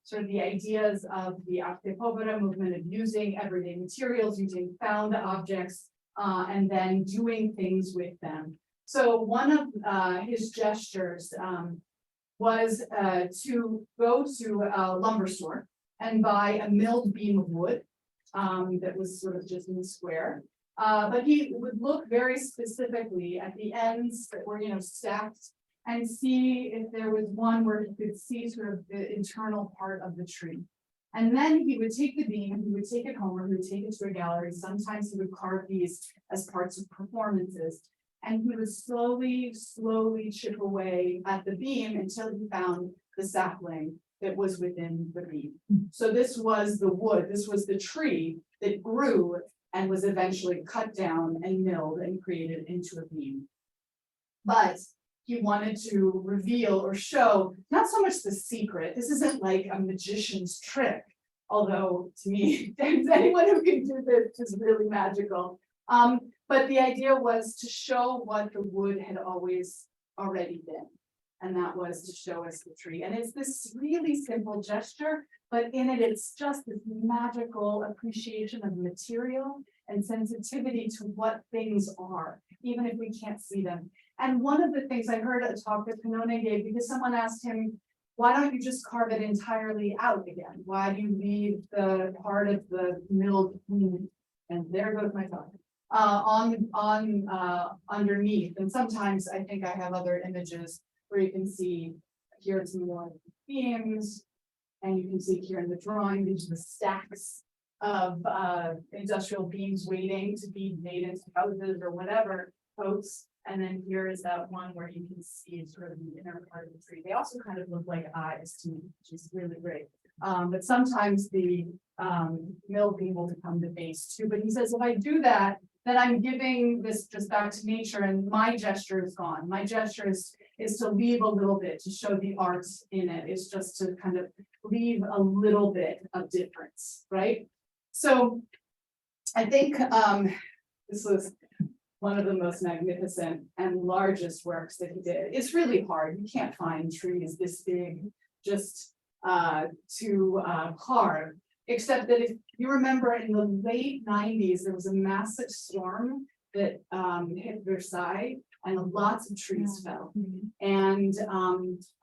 sort of the ideas of the arte povera movement of using everyday materials, using found objects, and then doing things with them. So one of his gestures was to go to a lumber store and buy a milled beam of wood that was sort of just in the square. But he would look very specifically at the ends that were, stacked and see if there was one where he could see sort of the internal part of the tree. And then he would take the beam, he would take it home, or he would take it to a gallery. Sometimes he would carve these as parts of performances. And he would slowly, slowly chip away at the beam until he found the sapling that was within the beam. So this was the wood, this was the tree that grew and was eventually cut down and milled and created into a beam. But he wanted to reveal or show not so much the secret. This isn't like a magician's trick, although to me, anyone who can do this is really magical. But the idea was to show what the wood had always already been. And that was to show us the tree. And it's this really simple gesture, but in it, it's just this magical appreciation of material and sensitivity to what things are, even if we can't see them. And one of the things I heard at a talk that Penone gave, because someone asked him, why don't you just carve it entirely out again? Why do you leave the part of the milled beam, and there goes my talk, underneath? And sometimes I think I have other images where you can see here it's more beams, and you can see here in the drawing, these are the stacks of industrial beams waiting to be made into houses or whatever, boats. And then here is that one where you can see sort of the inner part of the tree. They also kind of look like eyes to me, which is really great. But sometimes the mill beam will become the base too. But he says, if I do that, then I'm giving this just back to nature, and my gesture is gone. My gesture is to leave a little bit, to show the art in it. It's just to kind of leave a little bit of difference, right? So I think this was one of the most magnificent and largest works that he did. It's really hard. You can't find trees this big just to carve, except that if you remember in the late 90s, there was a massive storm that hit Versailles and lots of trees fell. And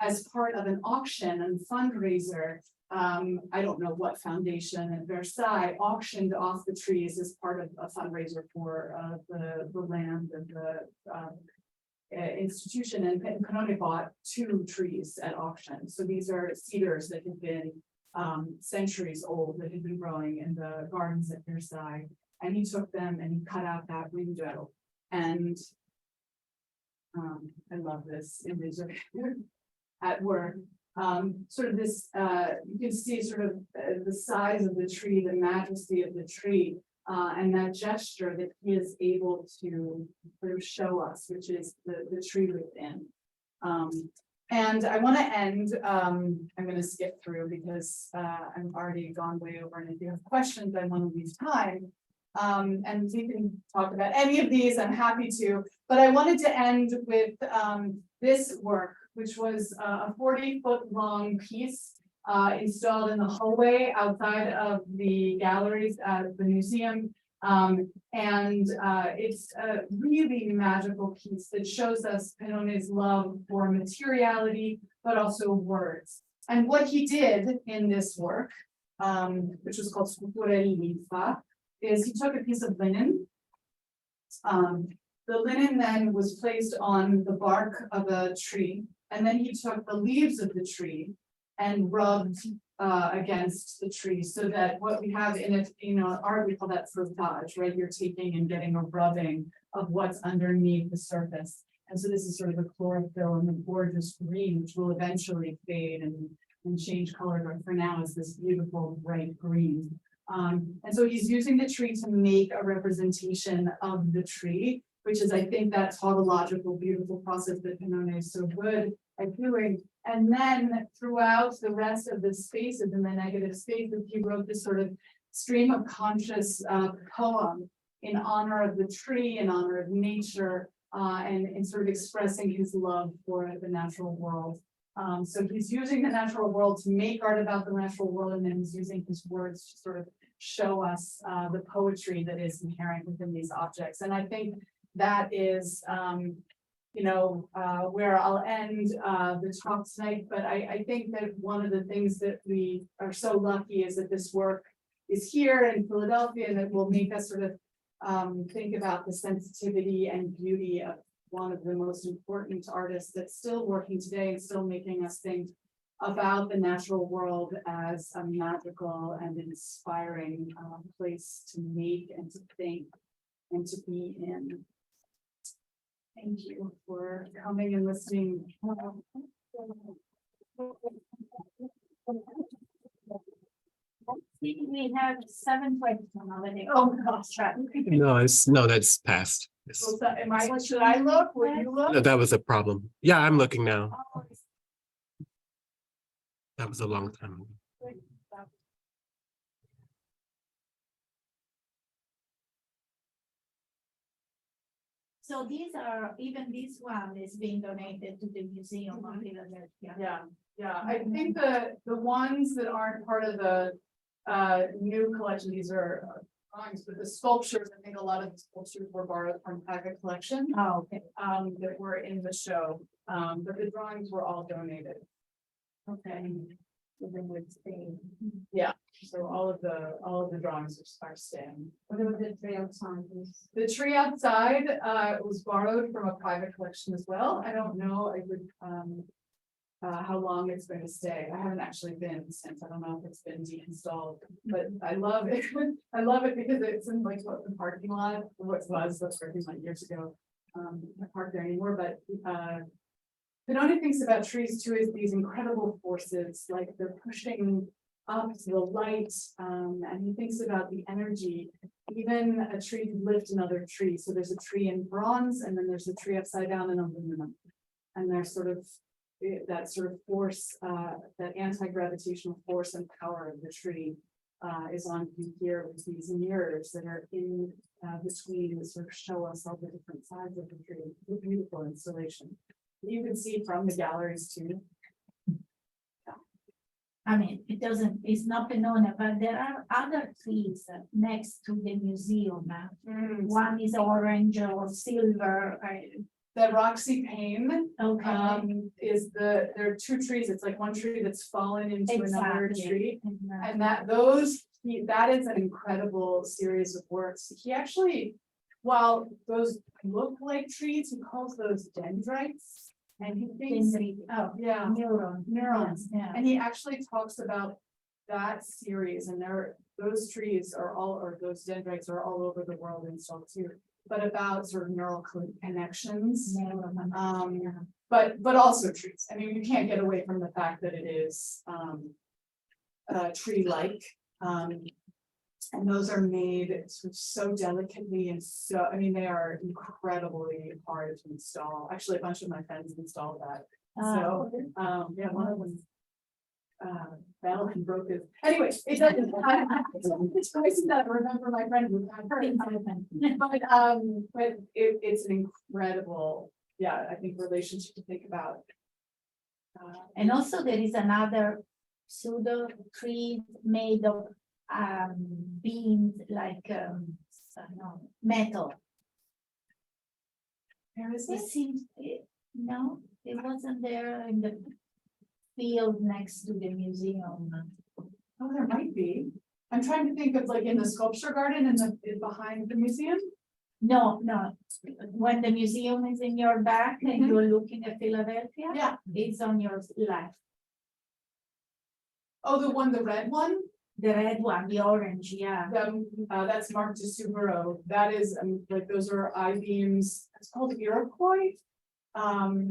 as part of an auction and fundraiser, I don't know what foundation at Versailles auctioned off the trees as part of a fundraiser for the land and the institution. And Penone bought 2 trees at auction. So these are cedars that had been centuries old, that had been growing in the gardens at Versailles. And he took them and he cut out that window. And I love this image of at work. Sort of this, you can see sort of the size of the tree, the majesty of the tree, and that gesture that he is able to sort of show us, which is the tree within. And I want to end, I'm going to skip through because I've already gone way over, and if you have questions, I want to leave time. And we can talk about any of these, I'm happy to, but I wanted to end with this work, which was a 40-foot long piece installed in the hallway outside of the galleries at the museum. It's a really magical piece that shows us Penone's love for materiality, but also words. And what he did in this work, which was called Scultura Linfa, is he took a piece of linen. The linen then was placed on the bark of a tree, and then he took the leaves of the tree and rubbed against the tree, so that what we have in it, art, we call that frottage, right? You're taking and getting a rubbing of what's underneath the surface. And so this is sort of the chlorophyll and the gorgeous green, which will eventually fade and change color, but for now it's this beautiful bright green. And so he's using the tree to make a representation of the tree, which is, I think, that tautological, beautiful process that Penone is so good at doing. And then throughout the rest of the spaces, in the negative spaces, he wrote this sort of stream of conscious poem in honor of the tree, in honor of nature, and in sort of expressing his love for the natural world. So he's using the natural world to make art about the natural world, and then he's using his words to sort of show us the poetry that is inherent within these objects. And I think that is, where I'll end the talk tonight. But I think that one of the things that we are so lucky is that this work is here in Philadelphia, and it will make us sort of think about the sensitivity and beauty of one of the most important artists that's still working today and still making us think about the natural world as a magical and inspiring place to make and to think and to be in. Thank you for coming and listening. We have 7 questions already. Oh gosh, right. No, that's past. Yes. So should I look? Will you No, look? that was a problem. Yeah, I'm looking now. That was a long time ago. So even this one is being donated to the Museum of Philadelphia. Yeah, I think the ones that aren't part of the new collection, these are drawings, but the sculptures, I think a lot of the sculptures were borrowed from private collection. Oh, okay. That were in the show, but the drawings were all donated. Okay. Even with Spain. Yeah, so all of the drawings are staying. What about the tree outside? The tree outside was borrowed from a private collection as well. I don't know, I would how long it's going to stay. I haven't actually been since. I don't know if it's been deinstalled, but I love it. I love it because it's in like the parking lot, what was the parking lot years ago. I park there anymore, but Penone thinks about trees too as these incredible forces, like they're pushing up to the light, and he thinks about the energy. Even a tree can lift another tree. So there's a tree in bronze, and then there's a tree upside down in aluminum, and there's sort of that sort of force, that anti-gravitational force and power of the tree is on view here with these mirrors that are in between that sort of show us all the different sides of the tree. It's a beautiful installation. You can see from the galleries too. I mean, it's not Penone, but there are other trees next to the museum. One is orange or silver. The Roxy Payne Okay. there are 2 trees. It's like one tree that's fallen into another Exactly. tree. Exactly. And that is an incredible series of works. He actually, while those look like trees, he calls those dendrites. And he thinks, Oh, yeah, neurons. Yeah. And he actually talks about that series, and those trees are or those dendrites are all over the world installed too. But about sort of neural connections, but also trees. I mean, you can't get away from the fact that it is tree-like. And those are made sort of so delicately and so, I mean, they are incredibly hard to install. Actually, a bunch of my friends installed that. So, yeah, one of them. fell and broke his, anyway, it doesn't. It's crazy that I remember my friend who got hurt. But it's an incredible, yeah, I think relationship to think about. And also there is another pseudo tree made of beams like I don't know, metal. Where is It this? seems, no, it wasn't there in the field next to the museum. Oh, there might be. I'm trying to think of like in the sculpture garden and behind the museum. No, when the museum is in your back and Mhm. you're looking at Philadelphia. Yeah. It's on your left, Oh, the red one? the red one, the orange, yeah. That's Mark de Subero. That is, like, those are I-beams. It's called Iroquois.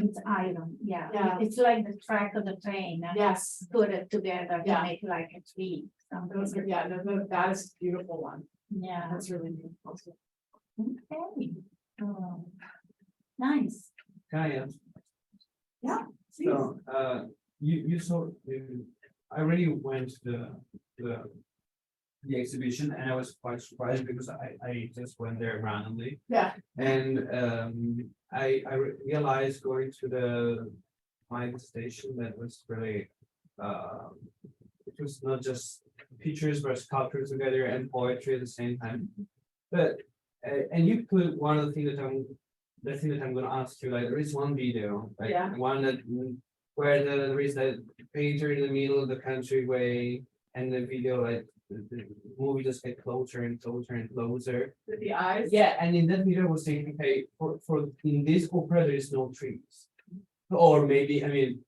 It's iron, yeah. Yeah. It's like the track of the train. Yes. Put it together to Yeah. make like a tree. Those are, yeah, that is a beautiful one. Yeah, That's really beautiful. okay. Oh, nice. Can I answer? Please. So, I really went to the exhibition and I was quite surprised because I just went there randomly. Yeah. And I realized going to the mine station that was really, it was not just pictures but sculptures together and poetry at the same time. But, and you put one of the things that I'm gonna ask you, like there is one video, like Yeah. one that where there is that painter in the middle of the countryway and the video like the movie just get closer and closer and closer. With the eyes. Yeah, and in that video I was saying, okay, for in this opera there is no trees. Or maybe, I mean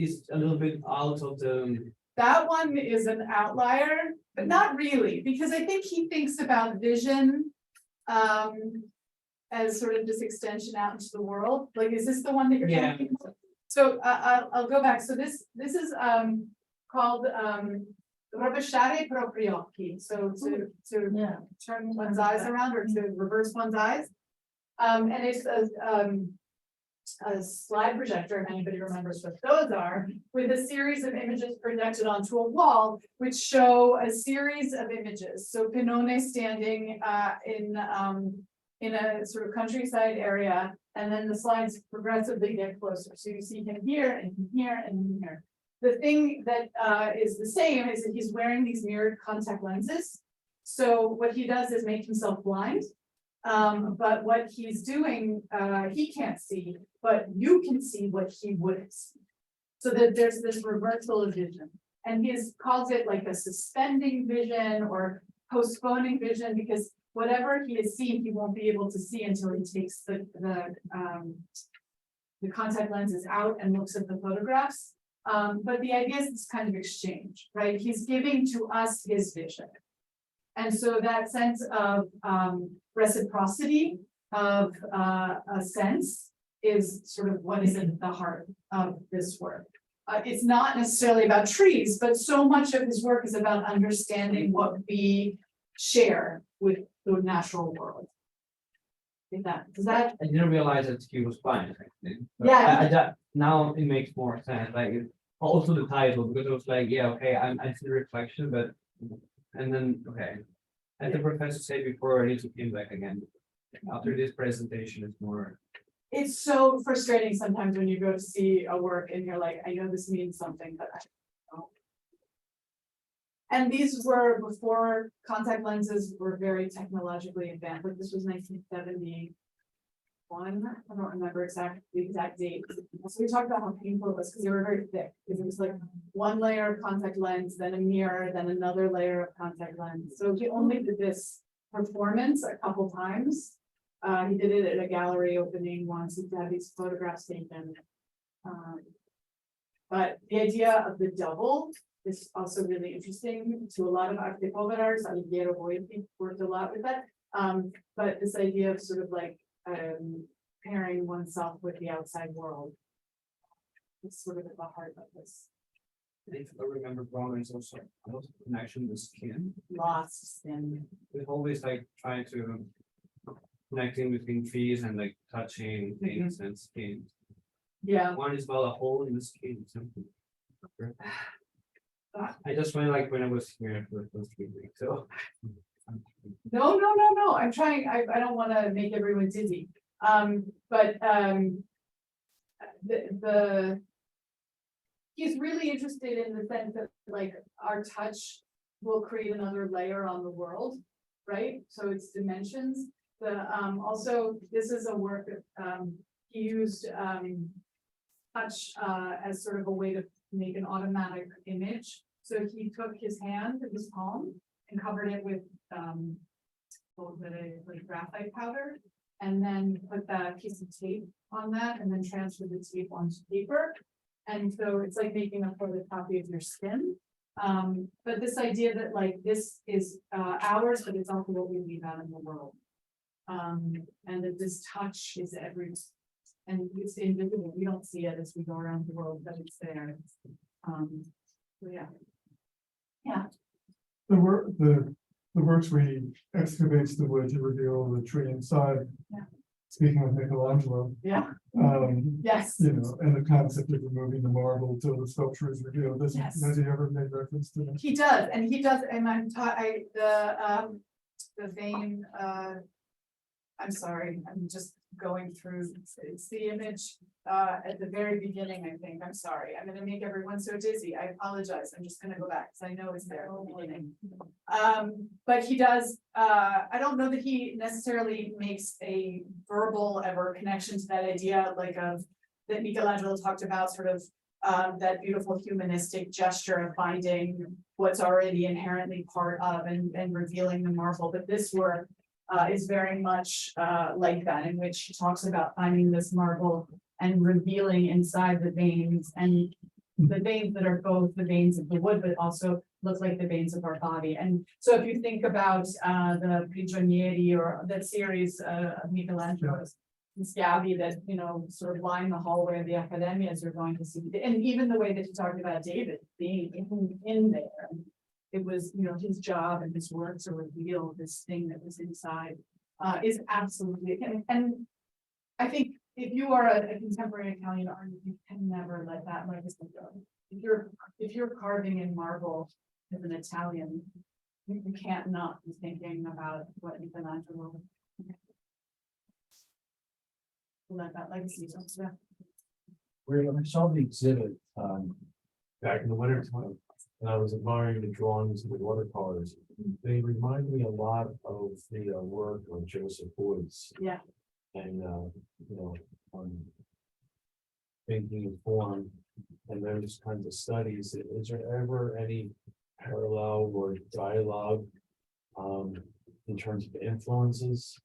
it's a little bit out of the That one is an outlier, but not really, because I think he thinks about vision. As sort of this extension out into the world. Like, is this the one that you're Yeah. talking about? So I'll go back. So this is called rovesciare propri occhi. So to Yeah. turn one's eyes around or to reverse one's eyes. And it's a slide projector, if anybody remembers what those are, with a series of images projected onto a wall, which show a series of images. So Penone standing in a sort of countryside area, and then the slides progressively get closer. So you see him here and here and here. The thing that is the same is that he's wearing these mirrored contact lenses. So what he does is make himself blind. But what he's doing, he can't see, but you can see what he wouldn't see. So that there's this reversal of vision. And he calls it like a suspending vision or postponing vision, because whatever he has seen, he won't be able to see until he takes the contact lenses out and looks at the photographs. But the idea is this kind of exchange, right? He's giving to us his vision. And so that sense of reciprocity of a sense is sort of what is at the heart of this work. It's not necessarily about trees, but so much of his work is about understanding what we share with the natural world. Does that? I didn't realize that he was blind. Actually. But Yeah. Now it makes more sense. Like also the title, because it was like, yeah, okay, I see the reflection, but and then okay. As the professor said before, I need to came back again. After this presentation, it's more. It's so frustrating sometimes when you go to see a work and you're like, I know this means something, but I don't. And these were before contact lenses were very technologically advanced. Like this was 1971. I don't remember the exact date. So we talked about how painful it was because they were very thick. Because it was like one layer of contact lens, then a mirror, then another layer of contact lens. So he only did this performance a couple times. He did it at a gallery opening once. He had these photographs taken. But the idea of the double is also really interesting to a lot of art artists. Alighiero worked a lot with that. But this idea of sort of like pairing oneself with the outside world is sort of at the heart of this. If I remember wrong, there's also a lot of connection with skin. Lost and We've always like trying to connecting between trees and like touching things and skin. yeah. One is about a hole in the skin. Something. I just went like when I was here for those 3 weeks, so. No. I'm trying, I don't want to make everyone dizzy. But he's really interested in the sense that like our touch will create another layer on the world, right? So it's dimensions. Also, this is a work that he used touch as sort of a way to make an automatic image. So he took his hand, his palm, and covered it with like graphite powder, and then put that piece of tape on that, and then transferred the tape onto paper. And so it's like making a photocopy of your skin. But this idea that like this is ours, but it's also what we leave out in the world. And that this touch is every, and it's invisible. We don't see it as we go around the world, but it's there. So yeah. Yeah. The works where he excavates the wood to reveal the tree inside. Yeah. Speaking of Michelangelo, Yeah. Yes. you know, and the concept of removing the marble till the sculpture is revealed. Yes. Has he ever made reference to that? He does, and I'm taught, the vein, I'm sorry, I'm just going through, it's the image, at the very beginning, I think, I'm sorry, I'm gonna make everyone so dizzy, I apologize, I'm just gonna go back, because I know it's there at the beginning. But he does, I don't know that he necessarily makes a verbal ever connection to that idea, like of, that Michelangelo talked about, sort of, that beautiful humanistic gesture of finding what's already inherently part of and revealing the marvel, but this work is very much like that, in which he talks about finding this marble and revealing inside the veins, and the veins that are both the veins of the wood, but also look like the veins of our body. And so if you think about the Prigionieri or that series of Michelangelo's, Scavi that, you know, sort of line the hallway of the academias, you're going to see, and even the way that you talked about David being in there, it was, you know, his job and his work to reveal this thing that was inside, is absolutely, and I think if you are a contemporary Italian artist, you can never let that legacy go. If you're carving in marble as an Italian, you can't not be thinking about what Michelangelo. Let that legacy go. Yeah. When I saw the exhibit, back in the winter time, and I was admiring the drawings and the watercolors, they remind me a lot of the work of Joseph Boyce. Yeah. And, you know, on thinking and form and those kinds of studies. Is there ever any parallel or dialogue in terms of influences?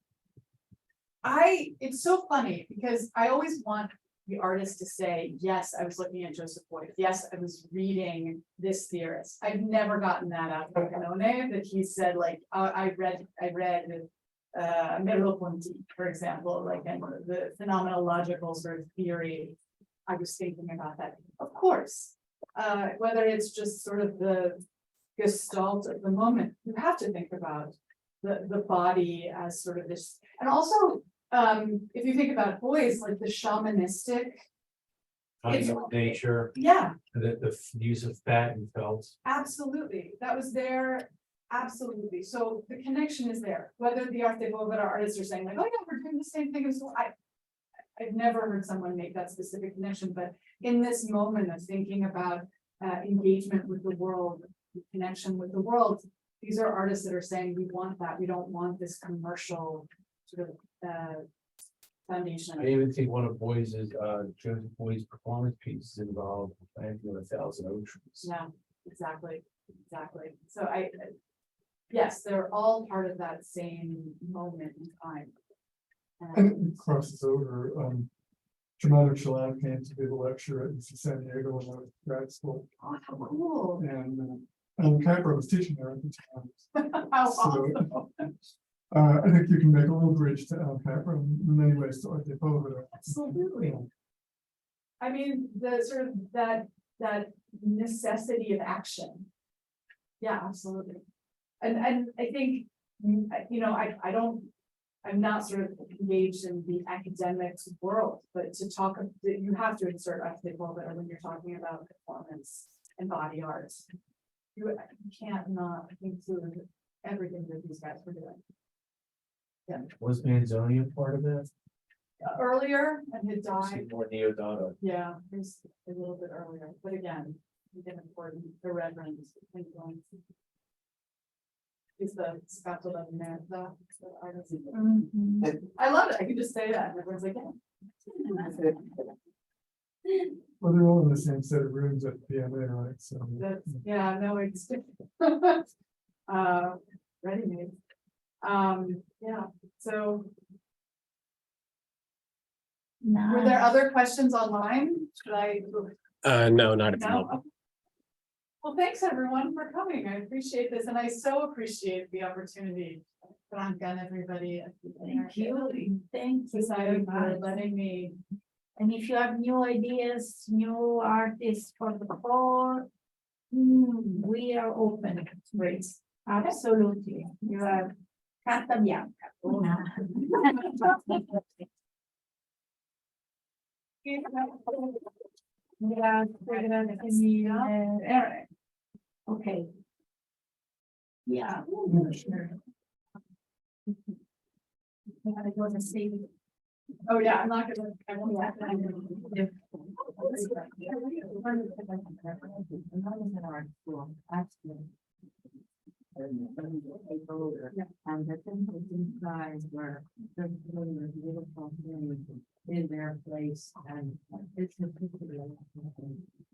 It's so funny because I always want the artist to say, yes, I was looking at Joseph Boyce. Yes, I was reading this theorist. I've never gotten that out of Penone, that he said, like, I read Merleau-Ponty, for example, like, and the phenomenological sort of theory. I was thinking about that. Of course, whether it's just sort of the gestalt of the moment, you have to think about the body as sort of this, and also if you think about Boyce, like the shamanistic Nature, yeah, the use of fat and felt. absolutely, that was there, absolutely. So the connection is there, whether the arte povera artists are saying like, oh yeah, we're doing the same thing as I've never heard someone make that specific connection, but in this moment of thinking about engagement with the world, connection with the world, these are artists that are saying we want that, we don't want this commercial sort of foundation. I even think one of Boyce's, Joseph Boyce's performance pieces involved planting 1,000 oak trees. Yeah, exactly. So yes, they're all part of that same moment in time. And it crosses over, Germano Chalana came to give a lecture at UC San Diego when I was in grad school. Oh, how cool. And Capra was teaching there at the time. How So, awesome. I think you can make a little bridge to Capra in many ways to Arte Povera. Absolutely. I mean, the sort of that necessity of action. Yeah, absolutely. And I think, you know, I'm not sort of engaged in the academic world, but to talk, you have to insert Arte Povera when you're talking about performance and body art. you can't not include everything that these guys were doing. Was Manzoni a part of that? Earlier and had died, More Neodata. yeah, he's a little bit earlier, but again, he did important irreverence. He's the scaffold of man, the artist. Mhm. I love it, I can just say that, and everyone's like, yeah. Well, they're all in the same set of rooms at PMA, right? So. That's, yeah, no, it's. Ready made. Yeah, so were there Nice. other questions online? Should I? No, not at the moment. No? Well, thanks everyone for coming. I appreciate this and I so appreciate the opportunity. Thank everybody. Thank you. Thank you very Society for much. letting me. And if you have new ideas, new artists for the fall, we are open. Great. Absolutely. You are carta bianca. Grazie, grazie mille. Okay. Yeah. Sure. I go to see. Oh, yeah, I'm not gonna. I won't. And the things guys were beautiful in their place and it's a.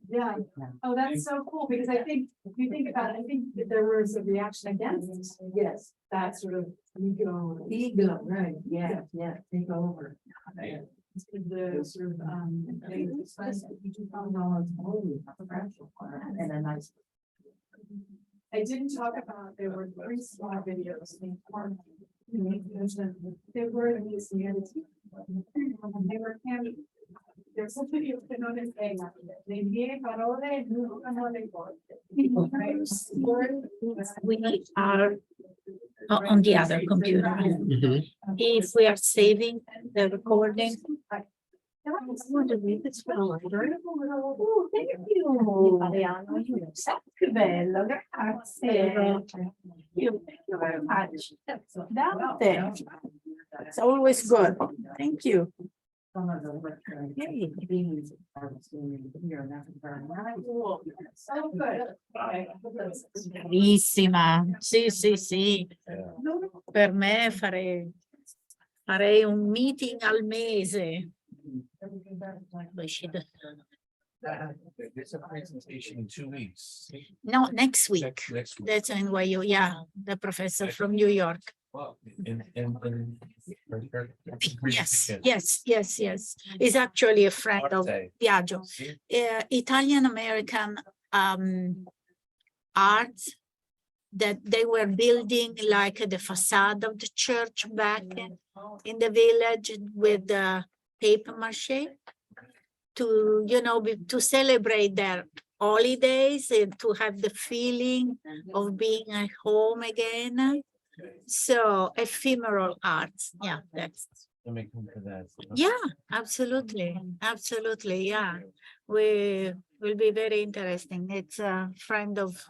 Yeah. Oh, that's so cool, because I think, if you think about it, I think that there was a reaction against. Yes. That sort of ego. Ego, right, yeah, take over. The sort of, And a nice. I didn't talk about, there were 3 small videos. They were these reality. They were handed. There's a video of Penone saying that. Le mie parole non hanno le volte. We are on the other computer. Mhm. If we are saving the recording. Oh, thank you. Che bello, grazie. Thank you very much. Dante. It's always good. Thank you. So good. Bravissima. Sì, sì, sì. Per me farei un meeting al mese. There's a presentation in 2 weeks. No, next week. Next week. That's in NYU, yeah, the professor from New York. Yes. He's actually a friend of Piaggio. Italian-American art that they were building like the facade of the church back in the village with the paper mache to, to celebrate their holidays and to have the feeling of being at home again. So ephemeral art, yeah, that's. Yeah, absolutely, yeah. Will be very interesting. It's a friend of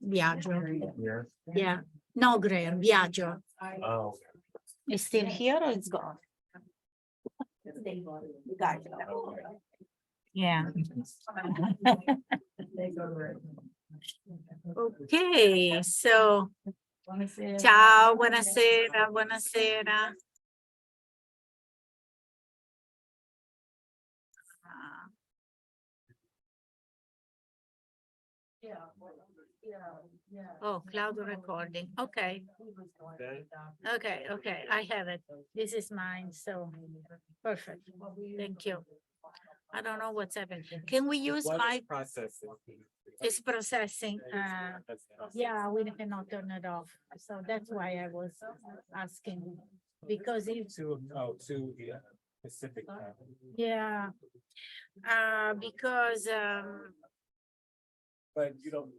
Biagio. Yeah, no, Greer, Biagio. Oh. Is still here or it's gone? Yeah. Okay, so. Ciao, buonasera, buonasera. Oh, cloud recording. Okay. Okay. I have it. This is mine. So perfect. Thank you. I don't know what's happening. Can we use my Processing. it's processing? Yeah, we cannot turn it off. So that's why I was asking. Because if To the Pacific time. yeah. Because But you don't,